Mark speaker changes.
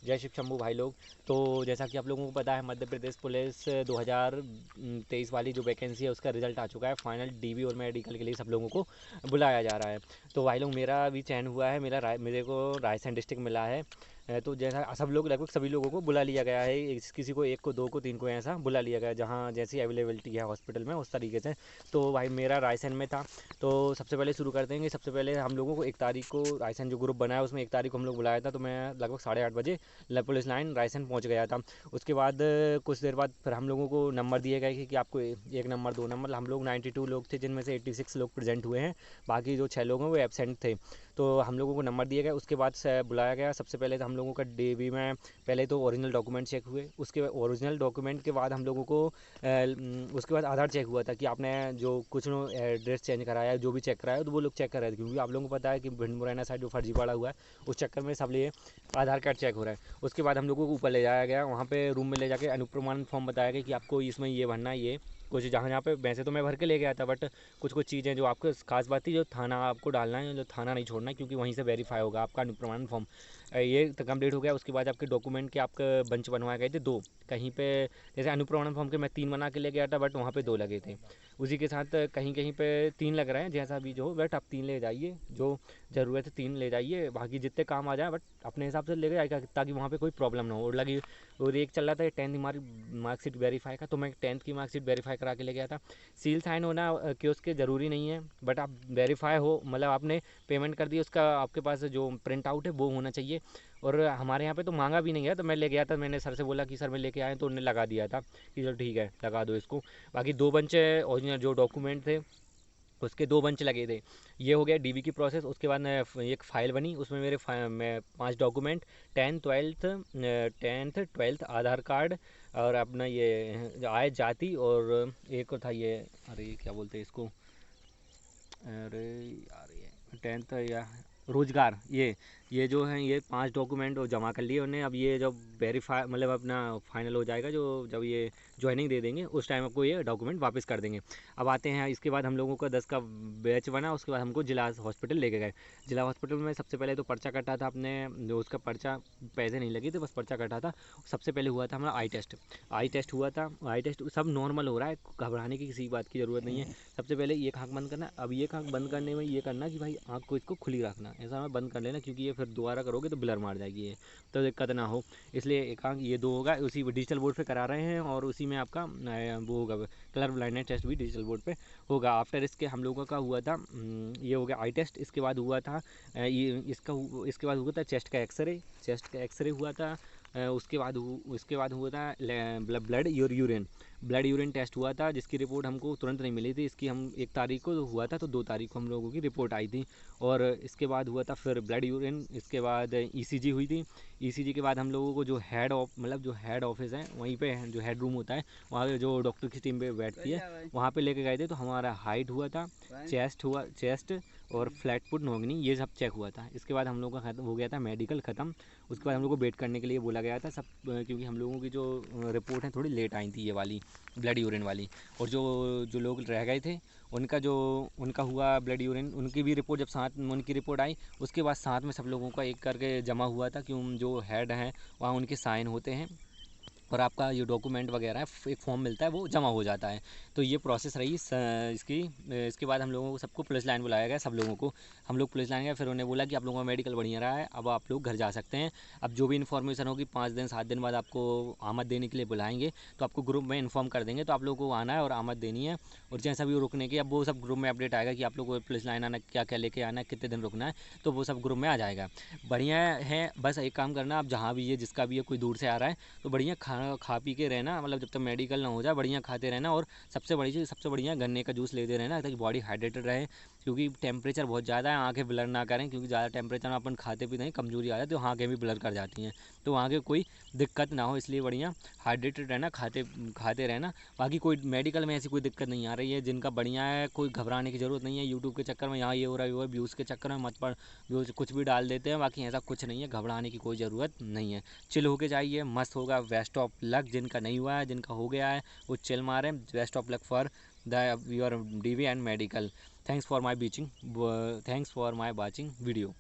Speaker 1: जय शिव शंभू भाई लोग। तो जैसा कि आप लोगों को पता है, मध्य प्रदेश पुलिस 2023 वाली जो वैकेंसी है उसका रिजल्ट आ चुका है। फाइनल डीबी और मेडिकल के लिए सब लोगों को बुलाया जा रहा है। तो भाई लोग मेरा भी चयन हुआ है, मेरे को रायसेन डिस्ट्रिक्ट मिला है। तो जैसा सब लोग, लगभग सभी लोगों को बुला लिया गया है। किसी को एक को, दो को, तीन को ऐसा बुला लिया गया है, जहाँ जैसी अवेलेबिलिटी है हॉस्पिटल में उस तरीके से। तो भाई मेरा रायसेन में था। तो सबसे पहले शुरू करते हैं कि सबसे पहले हम लोगों को 1 तारीख को रायसेन जो ग्रुप बना है उसमें 1 तारीख को हम लोग बुलाया था। तो मैं लगभग 8:30 बजे पुलिस लाइन रायसेन पहुंच गया था। उसके बाद कुछ देर बाद फिर हम लोगों को नंबर दिए गए कि आपको 1 नंबर 2 नंबर, हम लोग 92 लोग थे जिनमें से 86 लोग प्रेजेंट हुए हैं। बाकी जो 6 लोग हैं वो एबसेंट थे। तो हम लोगों को नंबर दिए गए, उसके बाद से बुलाया गया। सबसे पहले तो हम लोगों का डीबी में पहले तो ओरिजिनल डॉक्यूमेंट चेक हुए। उसके ओरिजिनल डॉक्यूमेंट के बाद हम लोगों को उसके बाद आधार चेक हुआ था कि आपने जो कुछ एड्रेस चेंज कराया, जो भी चेक कराया, तो वो लोग चेक कर रहे थे। क्योंकि आप लोगों को पता है कि भिंड मुरैना साइड जो फर्जीवाड़ा हुआ है उस चक्कर में सब लिए आधार कार्ड चेक हो रहा है। उसके बाद हम लोगों को ऊपर ले जाया गया, वहाँ पे रूम में ले जाके अनुप्रमाण फॉर्म बताया गया कि आपको इसमें ये भरना है। ये कुछ जहाँ जहाँ पे वैसे तो मैं भर के ले गया था, बट कुछ कुछ चीज़ें जो आपको खास बात थी, जो थाना आपको डालना है, जो थाना नहीं छोड़ना है, क्योंकि वहीं से वेरीफाई होगा आपका अनुप्रमाण फॉर्म। ये तो कंप्लीट हो गया। उसके बाद आपके डॉक्यूमेंट के आपके बंच बनवाए गए थे 2। कहीं पे जैसे अनुप्रमाण फॉर्म के मैं 3 बना के ले गया था, बट वहाँ पे 2 लगे थे। उसी के साथ कहीं कहीं पे 3 लग रहे हैं, जैसा भी जो, बट आप 3 ले जाइए, जो ज़रूरत है 3 ले जाइए, बाकी जितने काम आ जाए बट अपने हिसाब से ले जाएगा, ताकि वहाँ पे कोई प्रॉब्लम ना हो। और लगी, और एक चल रहा था 10th हमारी मार्कशीट वेरीफाई का, तो मैं 10th की मार्कशीट वेरीफाई करा के ले गया था। सील साइन होना कि उसके ज़रूरी नहीं है, बट आप वेरीफाई हो, मतलब आपने पेमेंट कर दी, उसका आपके पास जो प्रिंट आउट है वो होना चाहिए। और हमारे यहाँ पे तो मांगा भी नहीं है, तो मैं ले गया था। मैंने सर से बोला कि सर मैं लेके आए, तो उन्होंने लगा दिया था कि चलो ठीक है लगा दो इसको। बाकी 2 बंच ओरिजिनल जो डॉक्यूमेंट थे उसके 2 बंच लगे थे। ये हो गया डीबी की प्रोसेस। उसके बाद एक फ़ाइल बनी, उसमें मेरे मैं 5 डॉक्यूमेंट, 10th 12th आधार कार्ड, और अपना ये आय जाति, और एक और था ये, अरे क्या बोलते हैं इसको, अरे यार ये 10th या रोजगार, ये जो है ये 5 डॉक्यूमेंट जमा कर लिए उन्हें। अब ये जब वेरीफाई, मतलब अपना फाइनल हो जाएगा, जो जब ये ज्वाइनिंग दे देंगे उस टाइम आपको ये डॉक्यूमेंट वापस कर देंगे। अब आते हैं, इसके बाद हम लोगों का 10 का बैच बना। उसके बाद हमको जिला हॉस्पिटल लेके गए। जिला हॉस्पिटल में सबसे पहले तो पर्चा कटा था अपने, जो उसका पर्चा, पैसे नहीं लगे थे, बस पर्चा कटा था। सबसे पहले हुआ था हमारा आई टेस्ट हुआ था। आई टेस्ट सब नॉर्मल हो रहा है, घबराने की किसी बात की ज़रूरत नहीं है। सबसे पहले एक आँख बंद करना। अब एक आँख बंद करने में ये करना कि भाई आँख को इसको खुली रखना, ऐसा मैं बंद कर लेना, क्योंकि ये फिर दोबारा करोगे तो ब्लर मार जाएगी ये, तो दिक्कत ना हो। इसलिए एक आँख, ये 2 होगा। उसी डिजिटल बोर्ड पे करा रहे हैं, और उसी में आपका वो होगा, कलर ब्लाइंडनेस टेस्ट भी डिजिटल बोर्ड पे होगा। आफ्टर इसके हम लोगों का हुआ था, ये हो गया आई टेस्ट। इसके बाद हुआ था इसके बाद हुआ था चेस्ट का एक्सरे हुआ था। उसके बाद हुआ था ब्लड यूरिन टेस्ट हुआ था, जिसकी रिपोर्ट हमको तुरंत नहीं मिली थी। इसकी हम 1 तारीख को हुआ था, तो 2 तारीख को हम लोगों की रिपोर्ट आई थी। और इसके बाद हुआ था फिर ब्लड यूरिन। इसके बाद ईसीजी हुई थी। ईसीजी के बाद हम लोगों को जो हेड ऑफिस है, वहीं पे जो हेड रूम होता है, वहाँ पे जो डॉक्टर की टीम पे बैठती है, वहाँ पे लेके गए थे। तो हमारा हाइट हुआ था, चेस्ट और फ्लैट फुट नोगनी, ये सब चेक हुआ था। इसके बाद हम लोग का खत्म हो गया था, मेडिकल ख़त्म। उसके बाद हम लोग को वेट करने के लिए बोला गया था सब, क्योंकि हम लोगों की जो रिपोर्ट है थोड़ी लेट आई थी, ये वाली ब्लड यूरिन वाली। और जो जो लोग रह गए थे उनका हुआ ब्लड यूरिन, उनकी भी रिपोर्ट जब साथ में उनकी रिपोर्ट आई, उसके बाद साथ में सब लोगों का एक करके जमा हुआ था, क्यों जो हेड हैं वहाँ उनके साइन होते हैं, और आपका ये डॉक्यूमेंट वगैरह एक फॉर्म मिलता है, वो जमा हो जाता है। तो ये प्रोसेस रही इसकी। इसके बाद हम लोगों को सबको पुलिस लाइन बुलाया गया, सब लोगों को। हम लोग पुलिस लाइन गए, फिर उन्हें बोला कि आप लोगों का मेडिकल बढ़िया रहा है, अब आप लोग घर जा सकते हैं। अब जो भी इन्फॉर्मेशन होगी 5 दिन 7 दिन बाद आपको आमद देने के लिए बुलाएंगे, तो आपको ग्रुप में इन्फॉर्म कर देंगे। तो आप लोगों को आना है और आमद देनी है, और जैसा भी वो रुकने की, अब वो सब ग्रुप में अपडेट आएगा कि आप लोग को पुलिस लाइन आना, क्या क्या लेके आना है, कितने दिन रुकना है, तो वो सब ग्रुप में आ जाएगा। बढ़िया है। बस एक काम करना, आप जहाँ भी है, जिसका भी है, कोई दूर से आ रहा है, तो बढ़िया खा पी के रहना, मतलब जब तक मेडिकल ना हो जाए बढ़िया खाते रहना। और सबसे बड़ी चीज़, सबसे बढ़िया गन्ने का जूस लेते रहना, ताकि बॉडी हाइड्रेटेड रहे, क्योंकि टेम्परेचर बहुत ज़्यादा है। आंखें ब्लर ना करें, क्योंकि ज़्यादा टेम्परेचर में अपन खाते पीते हैं, कमजोरी आ जाती है, तो आंखें भी ब्लर कर जाती हैं। तो आगे कोई दिक्कत ना हो, इसलिए बढ़िया हाइड्रेटेड रहना, खाते रहना। बाकी कोई मेडिकल में ऐसी कोई दिक्कत नहीं आ रही है, जिनका बढ़िया है, कोई घबराने की ज़रूरत नहीं है। यूट्यूब के चक्कर में यहाँ ये हो रहा है, वो व्यूज़ के चक्कर में मत पड़, व्यूज़ कुछ भी डाल देते हैं, बाकी ऐसा कुछ नहीं है, घबराने की कोई ज़रूरत नहीं है। चिल होके जाइए, मस्त होगा। बेस्ट ऑफ लक जिनका नहीं हुआ है, जिनका हो गया है वो चिल मारें। Best of luck for the your DV and medical. Thanks for my watching video.